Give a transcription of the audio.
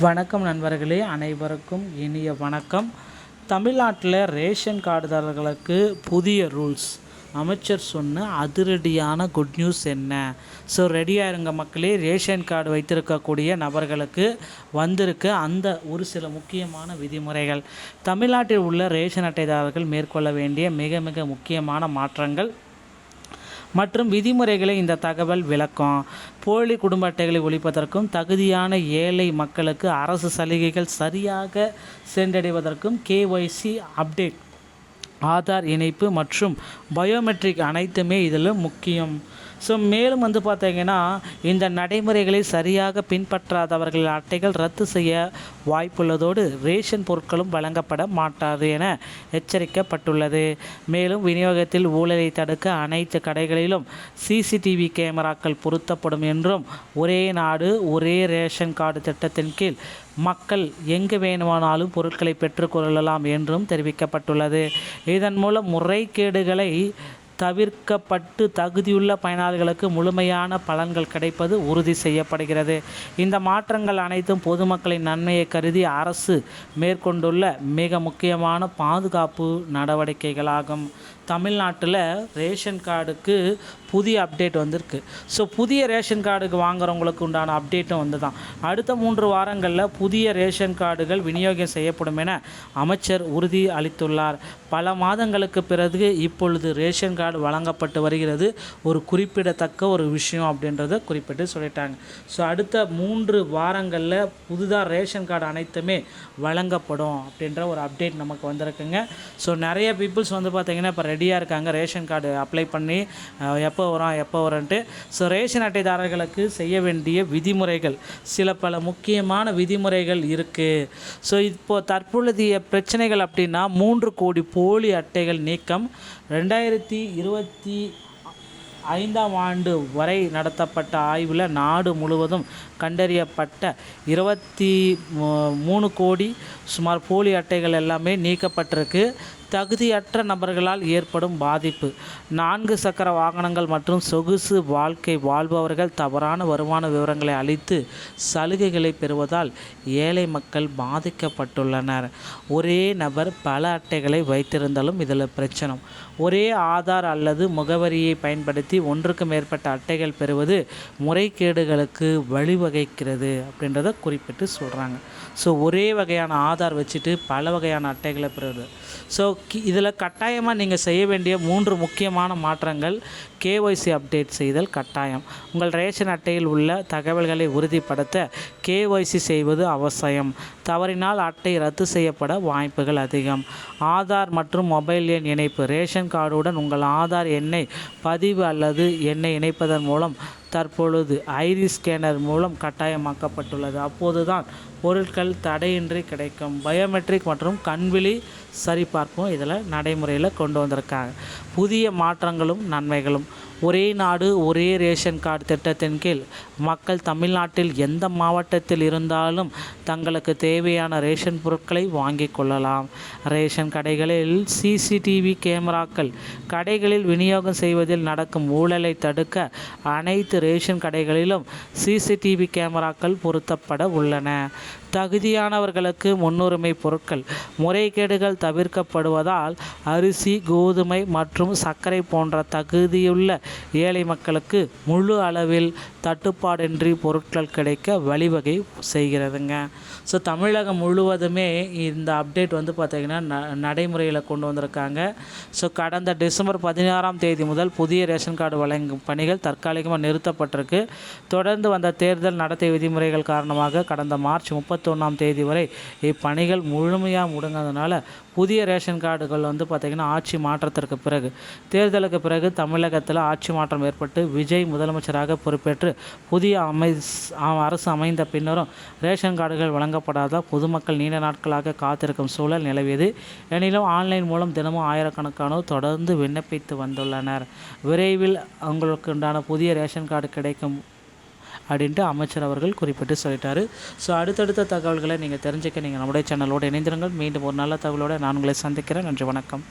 வணக்கம் நண்பர்களே, அனைவருக்கும் இனிய வணக்கம். தமிழ்நாட்டில் ரேஷன் கார்டுதாரர்களுக்கு புதிய ரூல்ஸ் அமைச்சர் சொன்ன அதிரடியான குட் நியூஸ் என்ன? ஸோ ரெடியாக இருங்க மக்களே. ரேஷன் கார்டு வைத்திருக்கக்கூடிய நபர்களுக்கு வந்திருக்க அந்த ஒரு சில முக்கியமான விதிமுறைகள், தமிழ்நாட்டில் உள்ள ரேஷன் அட்டைதாரர்கள் மேற்கொள்ள வேண்டிய மிக மிக முக்கியமான மாற்றங்கள் மற்றும் விதிமுறைகளை இந்த தகவல் விளக்கும். போலி குடும்ப அட்டைகளை ஒழிப்பதற்கும் தகுதியான ஏழை மக்களுக்கு அரசு சலுகைகள் சரியாக சென்றடைவதற்கும் KYC அப்டேட், ஆதார் இணைப்பு மற்றும் பயோமெட்ரிக் அனைத்துமே இதில் முக்கியம். ஸோ மேலும் பார்த்தீங்கன்னா, இந்த நடைமுறைகளை சரியாக பின்பற்றாதவர்கள் அட்டைகள் ரத்து செய்ய வாய்ப்புள்ளதோடு ரேஷன் பொருட்களும் வழங்கப்பட மாட்டாது என எச்சரிக்கப்பட்டுள்ளது. மேலும் விநியோகத்தில் ஊழலை தடுக்க அனைத்து கடைகளிலும் CCTV கேமராக்கள் பொருத்தப்படும் என்றும், ஒரே நாடு ஒரே ரேஷன் கார்டு திட்டத்தின் கீழ் மக்கள் எங்கு வேணுமானாலும் பொருட்களை பெற்றுக்கொள்ளலாம் என்றும் தெரிவிக்கப்பட்டுள்ளது. இதன் மூலம் முறைகேடுகளை தவிர்க்கப்பட்டு தகுதியுள்ள பயனாளிகளுக்கு முழுமையான பலன்கள் கிடைப்பது உறுதி செய்யப்படுகிறது. இந்த மாற்றங்கள் அனைத்தும் பொதுமக்களின் நன்மையை கருதி அரசு மேற்கொண்டுள்ள மிக முக்கியமான பாதுகாப்பு நடவடிக்கைகளாகும். தமிழ்நாட்டில் ரேஷன் கார்டுக்கு புதிய அப்டேட் வந்திருக்கு. ஸோ புதிய ரேஷன் கார்டுக்கு வாங்குறவங்களுக்கு உண்டான அப்டேட்டும் வந்து தான். அடுத்த 3 வாரங்களில் புதிய ரேஷன் கார்டுகள் விநியோகம் செய்யப்படும் என அமைச்சர் உறுதி அளித்துள்ளார். பல மாதங்களுக்கு பிறகு இப்பொழுது ரேஷன் கார்டு வழங்கப்பட்டு வருகிறது. ஒரு குறிப்பிடத்தக்க ஒரு விஷயம் அப்படின்றத குறிப்பிட்டு சொல்லிட்டாங்க. ஸோ அடுத்த 3 வாரங்களில் புதுதாக ரேஷன் கார்டு அனைத்துமே வழங்கப்படும் அப்படின்ற ஒரு அப்டேட் நமக்கு வந்திருக்குங்க. ஸோ நிறைய பீப்புள்ஸ் பார்த்திங்கன்னா இப்போ ரெடியாக இருக்காங்க ரேஷன் கார்டு அப்ளை பண்ணி எப்போ வரும்ன்ட்டு. ஸோ ரேஷன் அட்டைதாரர்களுக்கு செய்ய வேண்டிய விதிமுறைகள், பல முக்கியமான விதிமுறைகள் இருக்குது. ஸோ இப்போது தற்பொழுதைய பிரச்சனைகள் அப்படின்னா, 3 கோடி போலி அட்டைகள் நீக்கம். 2025ஆம் ஆண்டு வரை நடத்தப்பட்ட ஆய்வில் நாடு முழுவதும் கண்டறியப்பட்ட 23 கோடி சுமார் போலி அட்டைகள் எல்லாமே நீக்கப்பட்டிருக்கு. தகுதியற்ற நபர்களால் ஏற்படும் பாதிப்பு, 4 சக்கர வாகனங்கள் மற்றும் சொகுசு வாழ்க்கை வாழ்பவர்கள் தவறான வருமான விவரங்களை அளித்து சலுகைகளை பெறுவதால் ஏழை மக்கள் பாதிக்கப்பட்டுள்ளனர். ஒரே நபர் பல அட்டைகளை வைத்திருந்தாலும் இதில் பிரச்சனை. ஒரே ஆதார் அல்லது முகவரியை பயன்படுத்தி ஒன்றுக்கு மேற்பட்ட அட்டைகள் பெறுவது முறைகேடுகளுக்கு வழிவகுக்கிறது அப்படின்றத குறிப்பிட்டு சொல்கிறாங்க. ஸோ ஒரே வகையான ஆதார் வச்சுட்டு பல வகையான அட்டைகளை பெறுவது. ஸோ இதில் கட்டாயமாக நீங்கள் செய்ய வேண்டிய 3 முக்கியமான மாற்றங்கள்: KYC அப்டேட் செய்தல் கட்டாயம். உங்கள் ரேஷன் அட்டையில் உள்ள தகவல்களை உறுதிப்படுத்த KYC செய்வது அவசியம். தவறினால் அட்டை ரத்து செய்யப்பட வாய்ப்புகள் அதிகம். ஆதார் மற்றும் மொபைல் எண் இணைப்பு, ரேஷன் கார்டுடன் உங்கள் ஆதார் எண்ணை பதிவு அல்லது எண்ணை இணைப்பதன் மூலம் தற்பொழுது ஐரிஸ் ஸ்கேனர் மூலம் கட்டாயமாக்கப்பட்டுள்ளது. அப்போது தான் பொருட்கள் தடையின்றி கிடைக்கும். பயோமெட்ரிக் மற்றும் கண்விழி சரிபார்ப்பும் இதில் நடைமுறையில் கொண்டு வந்திருக்காங்க. புதிய மாற்றங்களும் நன்மைகளும்: ஒரே நாடு ஒரே ரேஷன் கார்டு திட்டத்தின் கீழ் மக்கள் தமிழ்நாட்டில் எந்த மாவட்டத்தில் இருந்தாலும் தங்களுக்கு தேவையான ரேஷன் பொருட்களை வாங்கிக் கொள்ளலாம். ரேஷன் கடைகளில் CCTV கேமராக்கள், கடைகளில் விநியோகம் செய்வதில் நடக்கும் ஊழலை தடுக்க அனைத்து ரேஷன் கடைகளிலும் CCTV கேமராக்கள் பொருத்தப்பட உள்ளன. தகுதியானவர்களுக்கு முன்னுரிமை பொருட்கள், முறைகேடுகள் தவிர்க்கப்படுவதால் அரிசி, கோதுமை மற்றும் சர்க்கரை போன்ற தகுதியுள்ள ஏழை மக்களுக்கு முழு அளவில் தட்டுப்பாடின்றி பொருட்கள் கிடைக்க வழிவகை செய்கிறதுங்க. ஸோ தமிழகம் முழுவதுமே இந்த அப்டேட் பார்த்திங்கன்னா நடைமுறையில் கொண்டு வந்திருக்காங்க. ஸோ கடந்த டிசம்பர் 16ஆம் தேதி முதல் புதிய ரேஷன் கார்டு வழங்கும் பணிகள் தற்காலிகமாக நிறுத்தப்பட்டிருக்கு. தொடர்ந்து வந்த தேர்தல் நடத்தை விதிமுறைகள் காரணமாக கடந்த மார்ச் 31ஆம் தேதி வரை இப்பணிகள் முழுமையாக முடங்காதனால புதிய ரேஷன் கார்டுகள் பார்த்திங்கன்னா ஆட்சி மாற்றத்திற்கு பிறகு, தேர்தலுக்கு பிறகு தமிழகத்தில் ஆட்சி மாற்றம் ஏற்பட்டு விஜய் முதலமைச்சராக பொறுப்பேற்று புதிய அரசு அமைந்த பின்னரும் ரேஷன் கார்டுகள் வழங்கப்படாத பொதுமக்கள் நீண்ட நாட்களாக காத்திருக்கும் சூழல் நிலவியது. எனினும் ஆன்லைன் மூலம் தினமும் ஆயிரக்கணக்கானோர் தொடர்ந்து விண்ணப்பித்து வந்துள்ளனர். விரைவில் அவங்களுக்கு உண்டான புதிய ரேஷன் கார்டு கிடைக்கும் அப்படின்ட்டு அமைச்சர் அவர்கள் குறிப்பிட்டு சொல்லிட்டாரு. ஸோ அடுத்தடுத்த தகவல்களை நீங்கள் தெரிஞ்சுக்க நீங்கள் நம்முடைய சேனலோடு இணைந்திருங்கள். மீண்டும் ஒரு நல்ல தகவலோடு நான் உங்களை சந்திக்கிறேன். நன்றி, வணக்கம்.